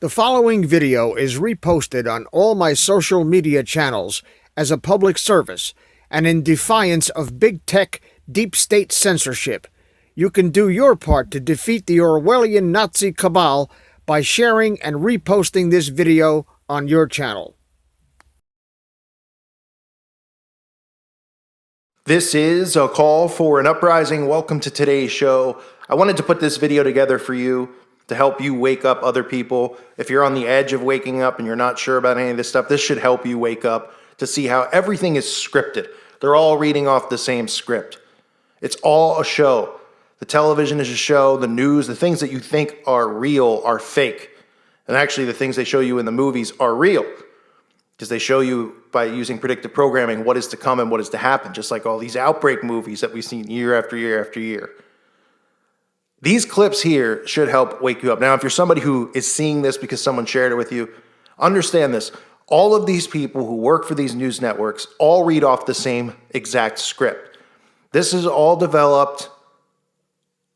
The following video is reposted on all my social media channels as a public service and in defiance of big tech, deep state censorship. You can do your part to defeat the Orwellian Nazi cabal by sharing and reposting this video on your channel. This is a call for an uprising. Welcome to today's show. I wanted to put this video together for you to help you wake up other people. If you're on the edge of waking up and you're not sure about any of this stuff, this should help you wake up to see how everything is scripted. They're all reading off the same script. It's all a show. The television is a show, the news, the things that you think are real are fake. And actually the things they show you in the movies are real, because they show you by using predictive programming what is to come and what is to happen, just like all these outbreak movies that we've seen year after year after year. These clips here should help wake you up. Now, if you're somebody who is seeing this because someone shared it with you, understand this. All of these people who work for these news networks all read off the same exact script. This is all developed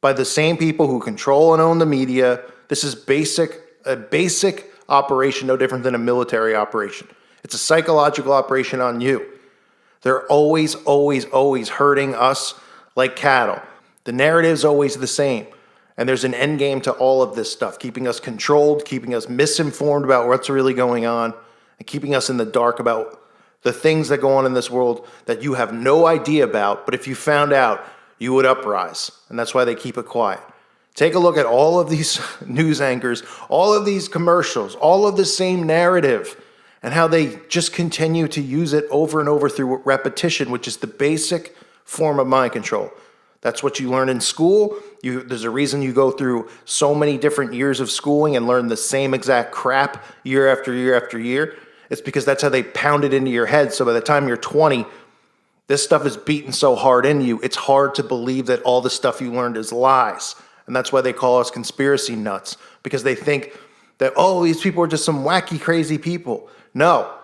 by the same people who control and own the media. This is a basic operation, no different than a military operation. It's a psychological operation on you. They're always, always, always hurting us like cattle. The narrative's always the same. And there's an end game to all of this stuff, keeping us controlled, keeping us misinformed about what's really going on, and keeping us in the dark about the things that go on in this world that you have no idea about, but if you found out, you would uprise. And that's why they keep it quiet. Take a look at all of these news anchors, all of these commercials, all of the same narrative, and how they just continue to use it over and over through repetition, which is the basic form of mind control. That's what you learn in school. There's a reason you go through so many different years of schooling and learn the same exact crap year after year after year. It's because that's how they pound it into your head. So by the time you're 20, this stuff is beaten so hard into you, it's hard to believe that all the stuff you learned is lies. And that's why they call us conspiracy nuts, because they think that, oh, these people are just some wacky, crazy people. No,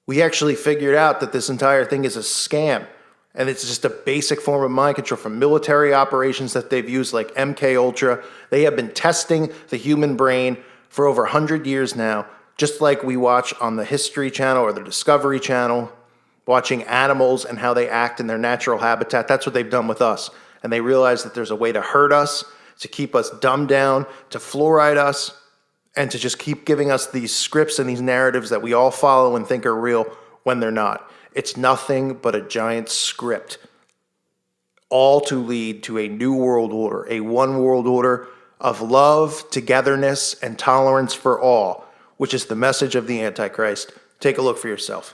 we actually figured out that this entire thing is a scam. And it's just a basic form of mind control from military operations that they've used, like MK Ultra. They have been testing the human brain for over 100 years now, just like we watch on the History Channel or the Discovery Channel, watching animals and how they act in their natural habitat. That's what they've done with us. And they realize that there's a way to hurt us, to keep us dumbed down, to fluoride us, and to just keep giving us these scripts and these narratives that we all follow and think are real when they're not. It's nothing but a giant script, all to lead to a new world order, a one world order of love, togetherness, and tolerance for all, which is the message of the Antichrist. Take a look for yourself.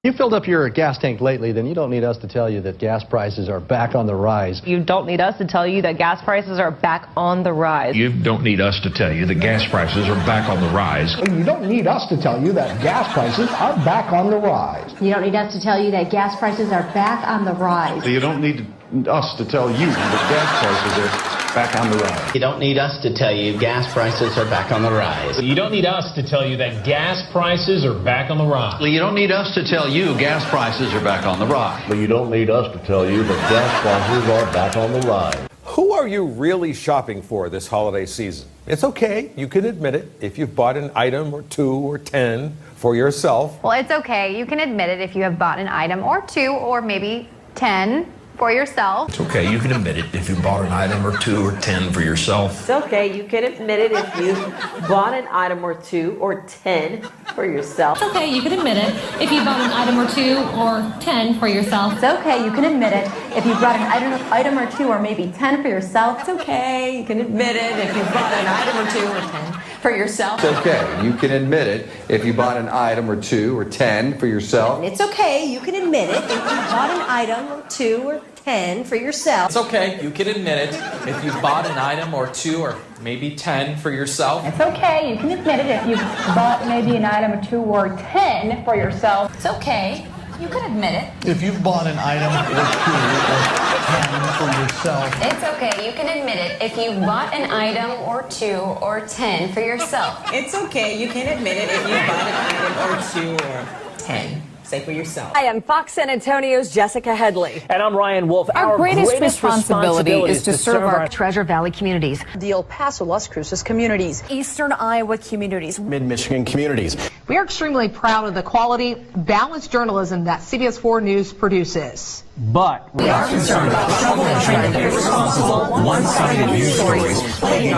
You filled up your gas tank lately, then you don't need us to tell you that gas prices are back on the rise. You don't need us to tell you that gas prices are back on the rise. You don't need us to tell you that gas prices are back on the rise. You don't need us to tell you that gas prices are back on the rise. You don't need us to tell you that gas prices are back on the rise. You don't need us to tell you that gas prices are back on the rise. You don't need us to tell you gas prices are back on the rise. You don't need us to tell you that gas prices are back on the rise. You don't need us to tell you gas prices are back on the rise. But you don't need us to tell you that gas prices are back on the rise. Who are you really shopping for this holiday season? It's okay, you can admit it, if you've bought an item or 2 or 10 for yourself. Well, it's okay, you can admit it if you have bought an item or 2 or maybe 10 for yourself. It's okay, you can admit it if you bought an item or 2 or 10 for yourself. It's okay, you can admit it if you bought an item or 2 or 10 for yourself. It's okay, you can admit it if you bought an item or 2 or 10 for yourself. It's okay, you can admit it if you bought an item or 2 or maybe 10 for yourself. It's okay, you can admit it if you bought an item or 2 or 10 for yourself. It's okay, you can admit it if you bought an item or 2 or 10 for yourself. It's okay, you can admit it if you bought an item or 2 or 10 for yourself. It's okay, you can admit it if you bought an item or 2 or maybe 10 for yourself. It's okay, you can admit it if you bought maybe an item or 2 or 10 for yourself. It's okay, you can admit it. If you've bought an item or 2 or 10 for yourself. It's okay, you can admit it if you bought an item or 2 or 10 for yourself. It's okay, you can admit it if you bought an item or 2 or 10 Say for yourself. Hi, I'm Fox San Antonio's Jessica Headley. And I'm Ryan Wolf. Our greatest responsibility is to serve our Treasure Valley communities, the El Paso, Las Cruces communities, Eastern Iowa communities, Mid-Michigan communities. We are extremely proud of the quality, balanced journalism that CBS 4 News produces. But we are concerned about the trouble and trying to be responsible, one-sided news stories plaguing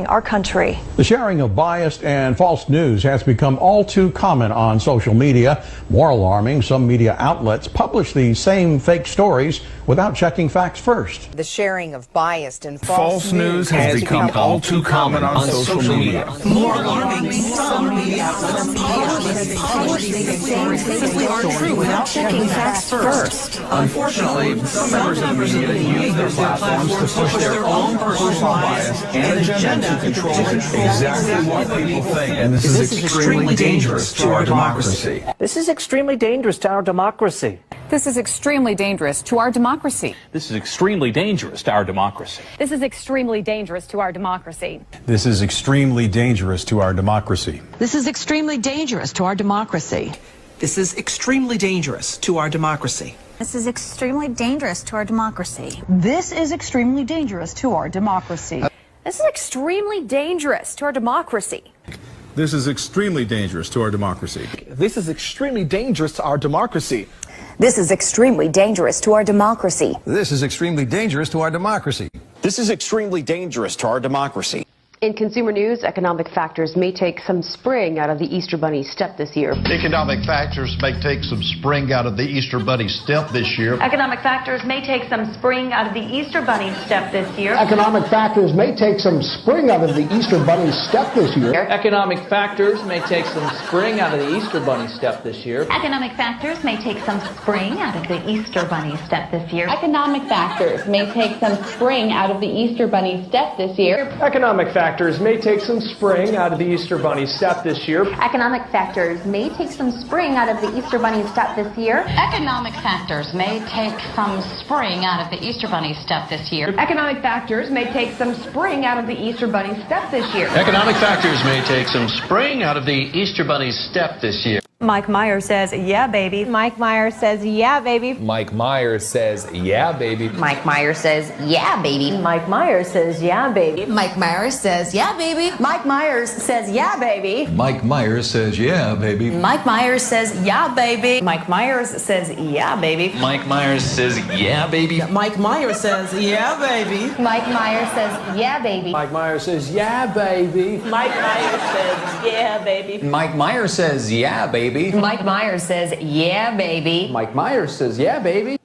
our country. The sharing of biased and false news has become all too common on social media. More alarming, some media outlets publish these same fake stories without checking facts first. The sharing of biased and False news has become all too common on social media. More alarming, some media outlets publish these same fake stories without checking facts first. Unfortunately, some members of the media use their platforms to push their own personal bias and agenda to control exactly what people think. And this is extremely dangerous to our democracy. this is extremely dangerous to our democracy. This is extremely dangerous to our democracy. This is extremely dangerous to our democracy. This is extremely dangerous to our democracy. This is extremely dangerous to our democracy. This is extremely dangerous to our democracy. This is extremely dangerous to our democracy. This is extremely dangerous to our democracy. This is extremely dangerous to our democracy. This is extremely dangerous to our democracy. This is extremely dangerous to our democracy. This is extremely dangerous to our democracy. This is extremely dangerous to our democracy. This is extremely dangerous to our democracy. This is extremely dangerous to our democracy. In consumer news, economic factors may take some spring out of the Easter Bunny step this year. Economic factors may take some spring out of the Easter Bunny step this year. Economic factors may take some spring out of the Easter Bunny step this year. Economic factors may take some spring out of the Easter Bunny step this year. Economic factors may take some spring out of the Easter Bunny step this year. Economic factors may take some spring out of the Easter Bunny step this year. Economic factors may take some spring out of the Easter Bunny step this year. Economic factors may take some spring out of the Easter Bunny step this year. Economic factors may take some spring out of the Easter Bunny step this year. Economic factors may take some spring out of the Easter Bunny step this year. Economic factors may take some spring out of the Easter Bunny step this year. Economic factors may take some spring out of the Easter Bunny step this year. Mike Myers says, yeah, baby. Mike Myers says, yeah, baby. Mike Myers says, yeah, baby. Mike Myers says, yeah, baby. Mike Myers says, yeah, baby. Mike Myers says, yeah, baby. Mike Myers says, yeah, baby. Mike Myers says, yeah, baby. Mike Myers says, yeah, baby. Mike Myers says, yeah, baby. Mike Myers says, yeah, baby. Mike Myers says, yeah, baby. Mike Myers says, yeah, baby. Mike Myers says, yeah, baby. Mike Myers says, yeah, baby. Mike Myers says, yeah, baby. Mike Myers says, yeah, baby. Mike Myers says, yeah, baby.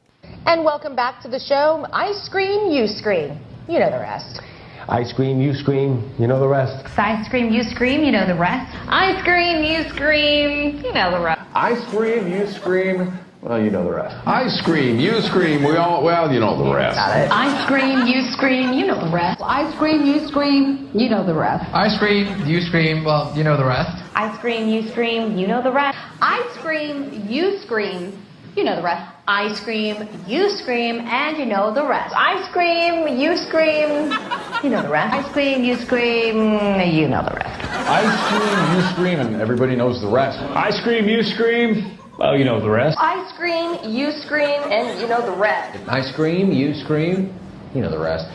And welcome back to the show. I scream, you scream. You know the rest. I scream, you scream, you know the rest. I scream, you scream, you know the rest. I scream, you scream. You know the rest. I scream, you scream. Well, you know the rest. I scream, you scream, well, you know the rest. Got it. I scream, you scream, you know the rest. I scream, you scream, you know the rest. I scream, you scream, well, you know the rest. I scream, you scream, you know the rest. I scream, you scream, you know the rest. I scream, you scream, and you know the rest. I scream, you scream, you know the rest. I scream, you scream, you know the rest. I scream, you scream, and everybody knows the rest. I scream, you scream. Well, you know the rest. I scream, you scream, and you know the rest. I scream, you scream, you know the rest.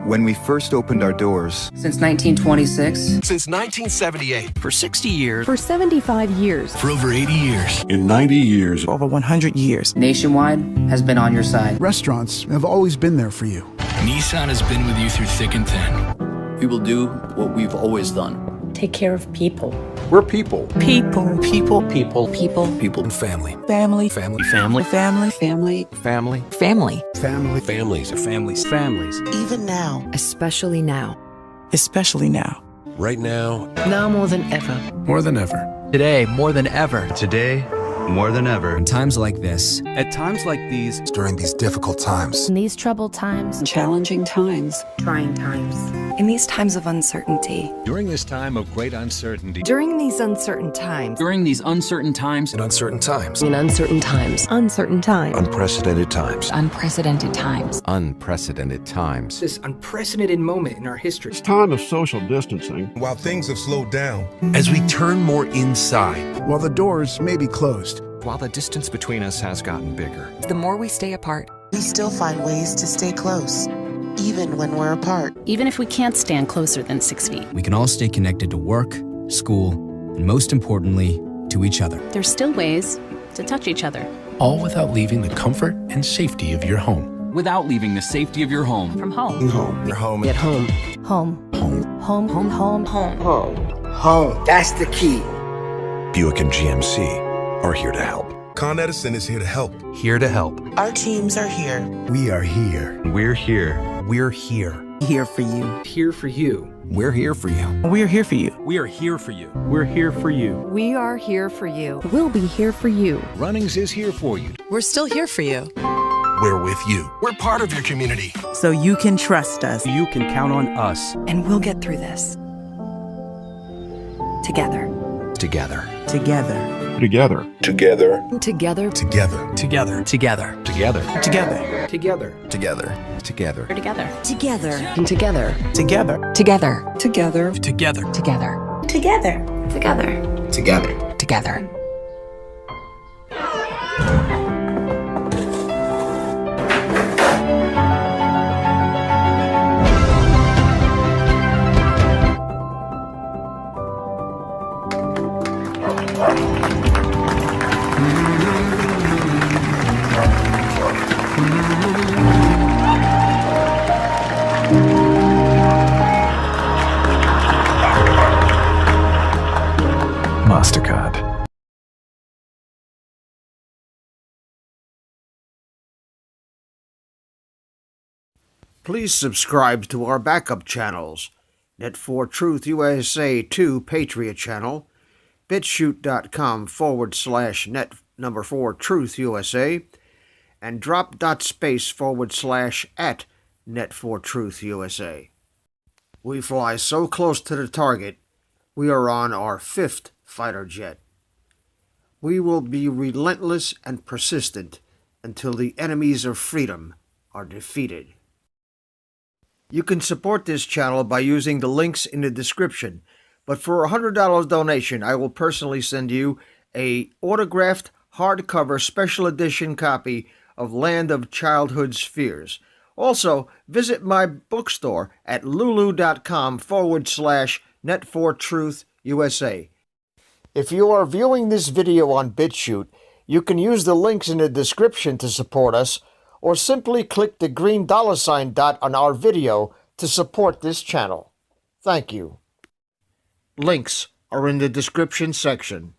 When we first opened our doors. Since 1926. Since 1978. For 60 years. For 75 years. For over 80 years. In 90 years. Over 100 years. Nationwide has been on your side. Restaurants have always been there for you. Nissan has been with you through thick and thin. We will do what we've always done. Take care of people. We're people. People. People. People. And family. Family. Family. Family. Family. Family. Family. Families. Families. Even now. Especially now. Especially now. Right now. Now more than ever. More than ever. Today, more than ever. Today, more than ever. In times like this, At times like these, During these difficult times. In these troubled times. Challenging times. Trying times. In these times of uncertainty. During this time of great uncertainty. During these uncertain times. during these uncertain times, In uncertain times. In uncertain times. Uncertain times. Unprecedented times. Unprecedented times. Unprecedented times. this unprecedented moment in our history. It's time of social distancing. While things have slowed down. As we turn more inside. While the doors may be closed. While the distance between us has gotten bigger. The more we stay apart. We still find ways to stay close, even when we're apart. Even if we can't stand closer than 6 feet. we can all stay connected to work, school, and most importantly, to each other. There's still ways to touch each other. All without leaving the comfort and safety of your home. Without leaving the safety of your home. From home. Your home. At home. Home. Home. Home. Home. Home. Home. Home. That's the key. Buick and GMC are here to help. Con Edison is here to help. Here to help. Our teams are here. We are here. We're here. We're here. Here for you. Here for you. We're here for you. We're here for you. We are here for you. We're here for you. We are here for you. We'll be here for you. Runnings is here for you. We're still here for you. We're with you. We're part of your community. So you can trust us. You can count on us. And we'll get through this. Together. Together. Together. Together. Together. Together. Together. Together. Together. Together. Together. Together. Together. Together. We're together. Together. And together. Together. Together. Together. Together. Together. Together. Together. Together. Together. MasterCard. Please subscribe to our backup channels, Net4Truth USA 2 Patriot channel, BitChute.com/net4Truth USA, and drop.space/@Net4Truth USA. We fly so close to the target, we are on our 5th fighter jet. We will be relentless and persistent until the enemies of freedom are defeated. You can support this channel by using the links in the description, but for a $100 donation, I will personally send you a autographed hardcover special edition copy of Land of Childhood's Fears. Also, visit my bookstore at lulu.com/Net4Truth USA. If you are viewing this video on BitChute, you can use the links in the description to support us, or simply click the green $ dot on our video to support this channel. Thank you. Links are in the description section.